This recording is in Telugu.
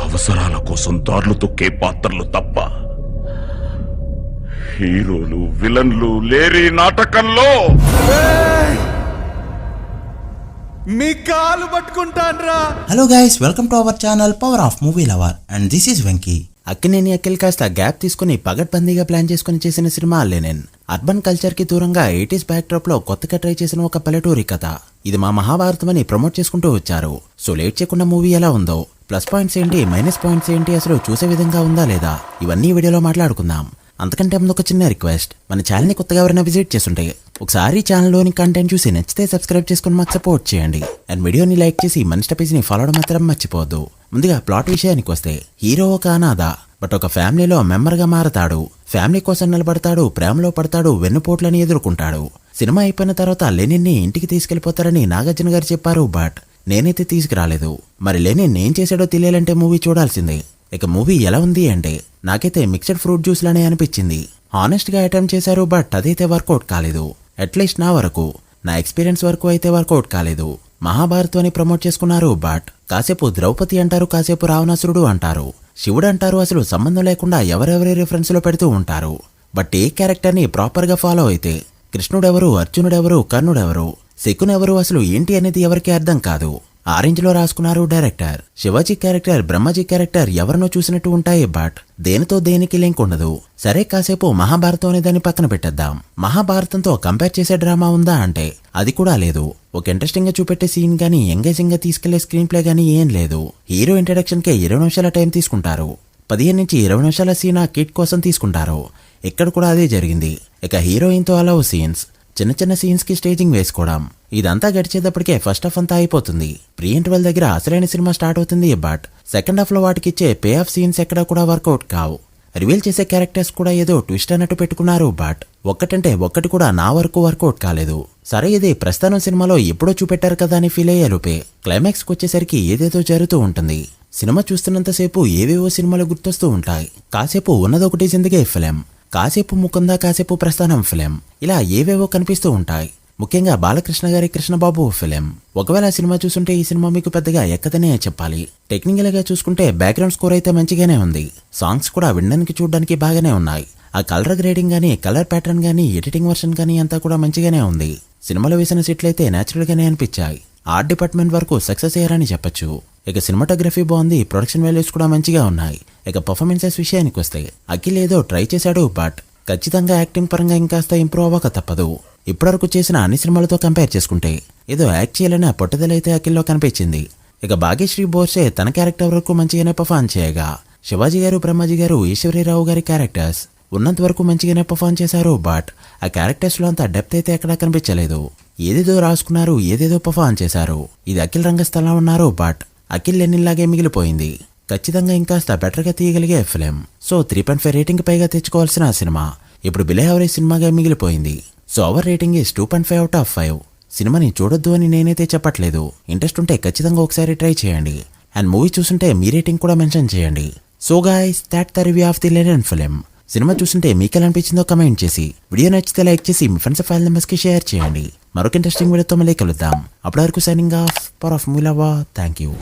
అవసరాల కోసం దారులు తొక్కే పాత్రలు తప్ప హీరోలు విలన్లు లేరి నాటకంలో మీ కాలు పట్టుకుంటాన్రా. Hello guys, welcome to our channel power of movie lover and this is Venky. Akkineni Akhil కాస్త గ్యాప్ తీసుకుని పగడ్బందీగా ప్లాన్ చేసుకుని చేసిన సినిమా లెనిన్. అర్బన్ కల్చర్ కి దూరంగా 80s బ్యాక్డ్రాప్ లో కొత్తగా ట్రై చేసిన ఒక పల్లెటూరి కథ. ఇది మా మహాభారతం అని ప్రమోట్ చేసుకుంటూ వచ్చారు. సో లేట్ చేయకుండా మూవీ ఎలా ఉందో, ప్లస్ పాయింట్స్ ఏంటి, మైనస్ పాయింట్స్ ఏంటి, అసలు చూసే విధంగా ఉందా లేదా, ఇవన్నీ వీడియోలో మాట్లాడుకుందాం. అంతకంటే ముందు ఒక చిన్న రిక్వెస్ట్, మన ఛానల్ ని కొత్తగా ఎవరైనా విజిట్ చేస్తుంటే ఒకసారి ఛానల్లోని కంటెంట్ చూసి నచ్చితే సబ్స్క్రైబ్ చేసుకుని మాకు సపోర్ట్ చేయండి. అండ్ వీడియోని లైక్ చేసి మన పేజ్ ని ఫాలో అవడం మాత్రం మర్చిపోవద్దు. ముందుగా ప్లాట్ విషయానికి వస్తే, హీరో ఒక అనాథ, బట్ ఒక ఫ్యామిలీలో మెంబర్ గా మారతాడు. ఫ్యామిలీ కోసం నిలబడతాడు, ప్రేమలో పడతాడు, వెన్నుపోట్లని ఎదుర్కొంటాడు. సినిమా అయిపోయిన తర్వాత లెనిన్ ని ఇంటికి తీసుకెళ్లిపోతారని నాగార్జున గారు చెప్పారు, బట్ నేనైతే తీసుకురాలేదు. మరి లెనిన్ ఏం చేశాడో తెలియాలంటే మూవీ చూడాల్సిందే. ఇక మూవీ ఎలా ఉంది అంటే, నాకైతే మిక్స్డ్ ఫ్రూట్ జ్యూస్ లానే అనిపించింది. హానెస్ట్ గా అటెంప్ట్ చేశారు, బట్ అదైతే వర్కౌట్ కాలేదు. అట్లీస్ట్ నా వరకు, నా ఎక్స్పీరియన్స్ వరకు అయితే వర్కౌట్ కాలేదు. మహాభారతం అని ప్రమోట్ చేసుకున్నారు, బట్ కాసేపు ద్రౌపది అంటారు, కాసేపు రావణాసురుడు అంటారు, శివుడు అంటారు. అసలు సంబంధం లేకుండా ఎవరెవరి రిఫరెన్స్ లో పెడుతూ ఉంటారు. బట్ ఏ క్యారెక్టర్ ని ప్రాపర్ గా ఫాలో అయితే కృష్ణుడెవరు, అర్జునుడెవరు, కర్ణుడెవరు, శకునెవరు, అసలు ఏంటి అనేది ఎవరికి అర్థం కాదు. ఆరెంజ్ లో రాసుకున్నారు director. Shivaji character, Brahmaji character ఎవరినో చూసినట్టు ఉంటాయి, బట్ దేనితో దేనికి లింక్ ఉండదు. సరే, కాసేపు మహాభారతం అనే దాన్ని పక్కన పెట్టేద్దాం. మహాభారతంతో కంపేర్ చేసే డ్రామా ఉందా అంటే అది కూడా లేదు. ఒక ఇంట్రెస్టింగ్ గా చూపెట్టే సీన్ గానీ, ఎంగేజింగ్ గా తీసుకెళ్లే స్క్రీన్ ప్లే గానీ ఏం లేదు. హీరో ఇంట్రడక్షన్ కే 20 నిమిషాల టైం తీసుకుంటారు. 15 నుంచి 20 నిమిషాల సీన్ ఆ కిట్ కోసం తీసుకుంటారు. ఇక్కడ కూడా అదే జరిగింది. ఇక హీరోయిన్ తో అలవ్ సీన్స్, చిన్న చిన్న సీన్స్ కి స్టేజింగ్ వేసుకోవడం, ఇదంతా గడిచేటప్పటికే ఫస్ట్ హాఫ్ అంతా అయిపోతుంది. ప్రీ ఇంటర్వెల్ దగ్గర అసలైన సినిమా స్టార్ట్ అవుతుంది, బట్ సెకండ్ హాఫ్ లో వాటికిచ్చే పే ఆఫ్ సీన్స్ ఎక్కడా కూడా వర్కౌట్ కావు. రివీల్ చేసే క్యారెక్టర్స్ కూడా ఏదో ట్విస్ట్ అన్నట్టు పెట్టుకున్నారు, బట్ ఒక్కటంటే ఒక్కటి కూడా నా వరకు వర్కౌట్ కాలేదు. సరే, ఇది ప్రస్థానం సినిమాలో ఎప్పుడో చూపెట్టారు కదా అని ఫీల్ అయ్యేలోపే క్లైమాక్స్ కు వచ్చేసరికి ఏదేదో జరుగుతూ ఉంటుంది. సినిమా చూస్తున్నంతసేపు ఏవేవో సినిమాలు గుర్తొస్తూ ఉంటాయి. కాసేపు ఉన్నదొకటి జిందగీ ఫిలిం, కాసేపు ముకుంద, కాసేపు ప్రస్థానం ఫిలిం, ఇలా ఏవేవో కనిపిస్తూ ఉంటాయి. ముఖ్యంగా బాలకృష్ణ గారి కృష్ణబాబు ఫిలిం. ఒకవేళ సినిమా చూస్తుంటే ఈ సినిమా మీకు పెద్దగా ఎక్కదనే చెప్పాలి. టెక్నికల్ గా చూసుకుంటే బ్యాక్గ్రౌండ్ స్కోర్ అయితే మంచిగానే ఉంది. సాంగ్స్ కూడా వినడానికి చూడడానికి బాగానే ఉన్నాయి. ఆ కలర్ గ్రేడింగ్ గానీ, కలర్ ప్యాటర్న్ గానీ, ఎడిటింగ్ వర్షన్ గానీ అంతా కూడా మంచిగానే ఉంది. సినిమాలో వేసిన సెట్లు అయితే నేచురల్ గానే అనిపించాయి. ఆర్ట్ డిపార్ట్మెంట్ వరకు సక్సెస్ అయ్యారని చెప్పొచ్చు. ఇక సినిమాటోగ్రఫీ బాగుంది, ప్రొడక్షన్ వాల్యూస్ కూడా మంచిగా ఉన్నాయి. ఇక పర్ఫార్మెన్సెస్ విషయానికి వస్తే, అఖిల్ ఏదో ట్రై చేశాడు, బట్ ఖచ్చితంగా యాక్టింగ్ పరంగా ఇంకాస్త ఇంప్రూవ్ అవ్వక తప్పదు. ఇప్పటివరకు చేసిన అన్ని సినిమాలతో కంపేర్ చేసుకుంటే ఏదో యాక్ట్ చేయాలనే పట్టుదలైతే అఖిల్లో కనిపించింది. ఇక భాగ్యశ్రీ బోర్సే తన క్యారెక్టర్ వరకు మంచిగానే పర్ఫార్మ్ చేయగా, శివాజీ గారు, బ్రహ్మాజీ గారు, ఈశ్వరీరావు గారి క్యారెక్టర్స్ ఉన్నంత వరకు మంచిగానే పర్ఫార్మ్ చేశారు, బట్ ఆ క్యారెక్టర్స్ లో అంత డెప్త్ అయితే ఎక్కడా కనిపించలేదు. ఏదేదో రాసుకున్నారు, ఏదేదో పర్ఫార్మ్ చేశారు. ఇది అఖిల్ రంగస్థలం ఉన్నారు, బట్ అఖిల్ లెనిన్ లాగే మిగిలిపోయింది. ఖచ్చితంగా ఇంకాస్త బెటర్ గా తీయగలిగే ఫిలిం. సో 3.5 రేటింగ్ పైగా తెచ్చుకోవాల్సిన సినిమా ఇప్పుడు బిలో యావరేజ్ సినిమాగా మిగిలిపోయింది. So our rating is 2.5 out of 5. సినిమాని చూడొద్దు అని నేనైతే చెప్పట్లేదు. ఇంట్రెస్ట్ ఉంటే ఖచ్చితంగా ఒకసారి ట్రై చేయండి. అండ్ మూవీ చూస్తుంటే మీ రేటింగ్ కూడా మెన్షన్ చేయండి. So guys, that the review of the Lenin film. సినిమా చూస్తుంటే మీకు ఎలా అనిపించిందో కమెంట్ చేసి, వీడియో నచ్చితే లైక్ చేసి మీ ఫ్రెండ్స్ ఫైల్ మెంబర్స్ కి షేర్ చేయండి. మరొక ఇంట్రెస్టింగ్ వీడియోతో మళ్ళీ కలుద్దాం. అప్పటి వరకు signing off, power of movie lover. Thank you.